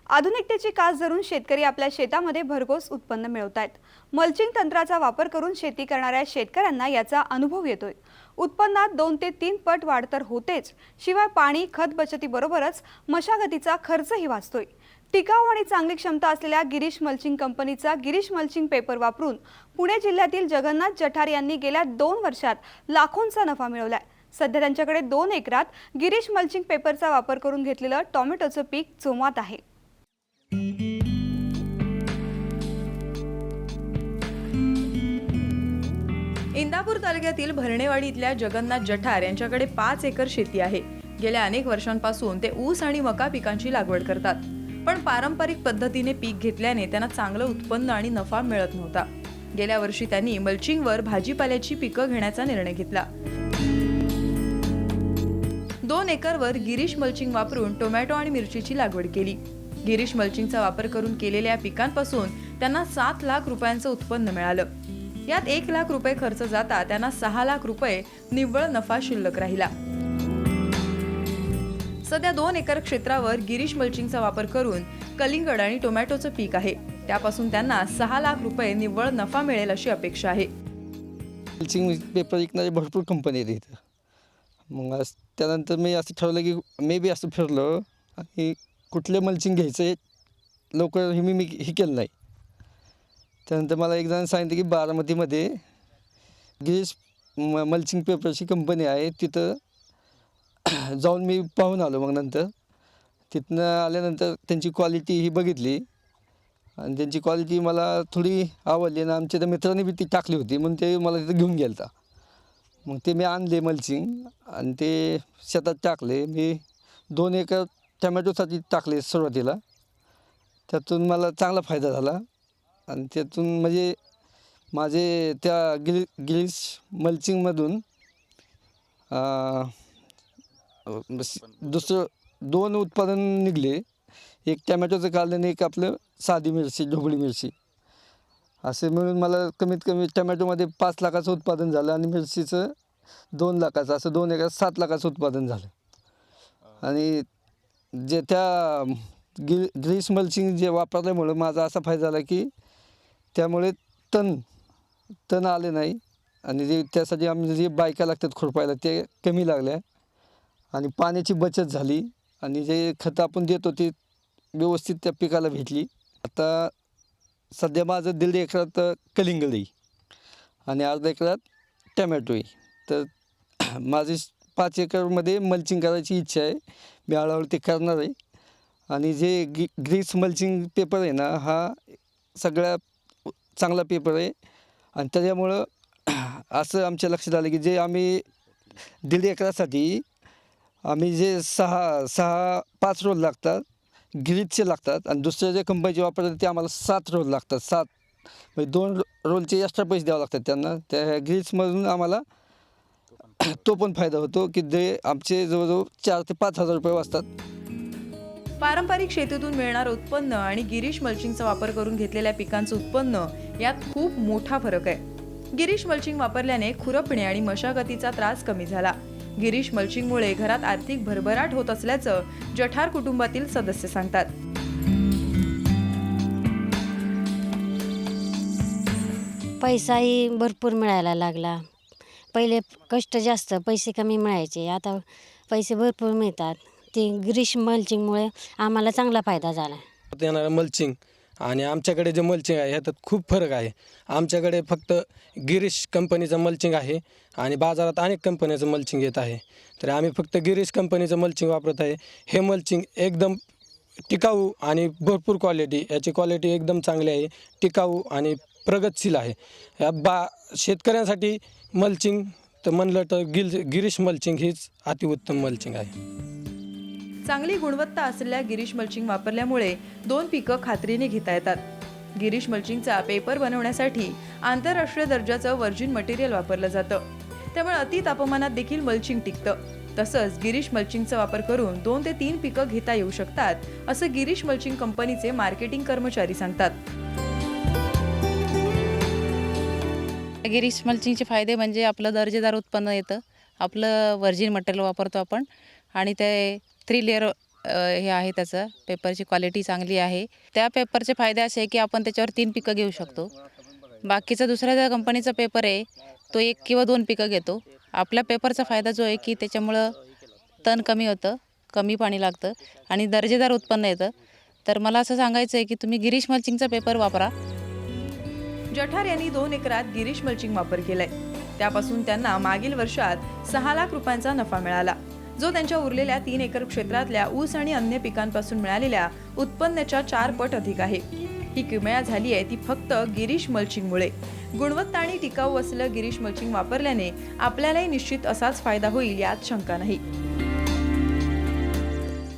आधुनिकतेची कास धरून शेतकरी आपल्या शेतामध्ये भरघोस उत्पन्न मिळवतायत। मल्चिंग तंत्राचा वापर करून शेती करणाऱ्या शेतकऱ्यांना याचा अनुभव येतोय। उत्पन्नात 2 ते 3 पट वाढ तर होतेच, शिवाय पाणी खत बचतीबरोबरच मशागतीचा खर्चही वाचतोय। टिकाऊ आणि चांगली क्षमता असलेल्या गिरीश मल्चिंग कंपनीचा गिरीश मल्चिंग पेपर वापरून पुणे जिल्ह्यातील जगन्नाथ जठार यांनी गेल्या 2 वर्षात लाखोंचा नफा मिळवलाय। सध्या त्यांच्याकडे 2 एकरात गिरीश मल्चिंग पेपरचा वापर करून घेतलेलं टोमॅटोचं पीक जोमात आहे। इंदापूर तालुक्यातील भरणेवाडी इथल्या जगन्नाथ जठार यांच्याकडे 5 एकर शेती आहे। गेल्या अनेक वर्षांपासून ते ऊस आणि मका पिकांची लागवड करतात, पण पारंपरिक पद्धतीने पीक घेतल्याने त्यांना चांगलं उत्पन्न आणि नफा मिळत नव्हता। गेल्या वर्षी त्यांनी मल्चिंगवर भाजीपाल्याची पिकं घेण्याचा निर्णय घेतला। 2 एकरवर गिरीश मल्चिंग वापरून टोमॅटो आणि मिरचीची लागवड केली। गिरीश मल्चिंगचा वापर करून केलेल्या पिकांपासून त्यांना 7 लाख रुपयांचं उत्पन्न मिळालं। यात 1 लाख रुपये खर्च जाता त्यांना 6 लाख रुपये निव्वळ नफा शिल्लक राहिला। सध्या 2 एकर क्षेत्रावर गिरीश मल्चिंगचा वापर करून कलिंगड आणि टोमॅटोचं पीक आहे। त्यापासून त्यांना 6 लाख रुपये निव्वळ नफा मिळेल अशी अपेक्षा आहे। मल्चिंग पेपर विकणारी भरपूर कंपनी आहेत इथं। मग त्यानंतर मी असं ठरवलं की मी बी असं फिरलो आणि कुठले मल्चिंग घ्यायचं लवकर मी हे केलं नाही। त्यानंतर मला एक जण सांगितलं की बारामतीमध्ये गिरीश मल्चिंग पेपरची कंपनी आहे, तिथं जाऊन मी पाहून आलो। मग नंतर तिथनं आल्यानंतर त्यांची क्वालिटी ही बघितली आणि त्यांची क्वालिटी मला थोडी आवडली आणि आमच्या त्या मित्रांनी बी ती टाकली होती, म्हणून ते मला तिथं घेऊन गेलता। मग ते मी आणले मल्चिंग आणि ते शेतात टाकले। मी 2 एकर टमॅटोसाठी टाकले सुरुवातीला, त्यातून मला चांगला फायदा झाला आणि त्यातून म्हणजे माझे त्या गिरीश मल्चिंगमधून दुसरं 2 उत्पादन निघले। एक टमॅटोचं काढलं आणि एक आपलं साधी मिरची, ढोबळी मिरची, असे मिळून मला कमीत कमी टमॅटोमध्ये 5 लाखाचं उत्पादन झालं आणि मिरचीचं 2 लाखाचं, असं 2 एकरात 7 लाखाचं उत्पादन झालं। आणि जे त्या गिरीश मल्चिंग जे वापरल्यामुळं माझा असा फायदा झाला की त्यामुळे तण आले नाही आणि जे त्यासाठी आम्ही जे बायका लागतात खुरपायला ते कमी लागल्या आणि पाण्याची बचत झाली आणि जे खतं आपण देतो ते व्यवस्थित त्या पिकाला भेटली। आता सध्या माझं 1.5 एकरात कलिंगड आहे आणि अर्धा एकरात टमॅटो आहे। तर माझी 5 एकरमध्ये मल्चिंग करायची इच्छा आहे, मी हळूहळू ते करणार आहे। आणि जे गिरीश मल्चिंग पेपर आहे ना, हा सगळ्यात चांगला पेपर आहे आणि त्याच्यामुळं असं आमच्या लक्षात आलं की जे आम्ही 1.5 एकरासाठी आम्ही जे 5 रोल लागतात गिरीजचे लागतात आणि दुसऱ्या ज्या कंपनीचे वापरतात ते आम्हाला 7 रोल लागतात। 7 म्हणजे 2 रोलचे एक्स्ट्रा पैसे द्यावे लागतात त्यांना। त्या गिरीजमधून आम्हाला तो पण फायदा होतो की जे आमचे जवळजवळ 4 ते 5 हजार रुपये वाचतात। पारंपरिक शेतीतून मिळणारं उत्पन्न आणि गिरीश मल्चिंगचा वापर करून घेतलेल्या पिकांचं उत्पन्न यात खूप मोठा फरक आहे। गिरीश मल्चिंग वापरल्याने खुरपणे आणि मशागतीचा त्रास कमी झाला। गिरीश मल्चिंगमुळे घरात आर्थिक भरभराट होत असल्याचं जठार कुटुंबातील सदस्य सांगतात। पैसाही भरपूर मिळायला लागला। पहिले कष्ट जास्त, पैसे कमी मिळायचे, आता पैसे भरपूर मिळतात। ते गिरीश मल्चिंगमुळे आम्हाला चांगला फायदा झाला। येणारं मल्चिंग आणि आमच्याकडे जे मल्चिंग आहे ह्यात खूप फरक आहे। आमच्याकडे फक्त गिरीश कंपनीचं मल्चिंग आहे आणि बाजारात अनेक कंपन्याचं मल्चिंग येत आहे, तर आम्ही फक्त गिरीश कंपनीचं मल्चिंग वापरत आहे। हे मल्चिंग एकदम टिकाऊ आणि भरपूर क्वालिटी, याची क्वालिटी एकदम चांगली आहे, टिकाऊ आणि प्रगतशील आहे। या शेतकऱ्यांसाठी मल्चिंग तर म्हणलं तर गिरीश मल्चिंग हीच अतिउत्तम मल्चिंग आहे। चांगली गुणवत्ता असलेल्या गिरीश मल्चिंग वापरल्यामुळे 2 पिकं खात्रीने घेता येतात। गिरीश मल्चिंगचा पेपर बनवण्यासाठी आंतरराष्ट्रीय दर्जाचं व्हर्जिन मटेरियल वापरलं जातं, त्यामुळे अति तापमानात देखील मल्चिंग टिकतं। तसंच गिरीश मल्चिंगचा वापर करून 2 ते 3 पिकं घेता येऊ शकतात, असं गिरीश मल्चिंग कंपनीचे मार्केटिंग कर्मचारी सांगतात। गिरीश मल्चिंगचे फायदे म्हणजे आपलं दर्जेदार उत्पन्न येतं, आपलं व्हर्जिन मटेरियल वापरतो आपण आणि ते 3 लेअर हे आहे त्याचं पेपरची क्वालिटी चांगली आहे. त्या पेपरचे फायदे असे आहे की आपण त्याच्यावर 3 पिकं घेऊ शकतो. बाकीचा दुसऱ्या ज्या कंपनीचा पेपर आहे तो 1 किंवा 2 पिकं घेतो. आपल्या पेपरचा फायदा जो आहे की त्याच्यामुळं तण कमी होतं, कमी पाणी लागतं आणि दर्जेदार उत्पन्न येतं. तर मला असं सांगायचं आहे की तुम्ही गिरीश मल्चिंगचा पेपर वापरा. जठार यांनी 2 एकरात गिरीश मल्चिंग वापर केलाय. त्यापासून त्यांना मागील वर्षात 6 लाख रुपयांचा नफा मिळाला, जो त्यांच्या उरलेल्या 3 एकर क्षेत्रातल्या ऊस आणि अन्य पिकांपासून मिळालेल्या उत्पन्नाच्या 4 पट अधिक आहे. ही किमया झाली आहे ती फक्त गिरीश मल्चिंगमुळे. गुणवत्ता आणि टिकाऊ असलेलं गिरीश मल्चिंग वापरल्याने आपल्यालाही निश्चित असाच फायदा होईल यात शंका नाही.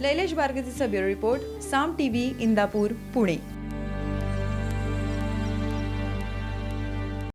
लैलेश बारगेचा ब्युरो रिपोर्ट, साम टीव्ही, इंदापूर, पुणे.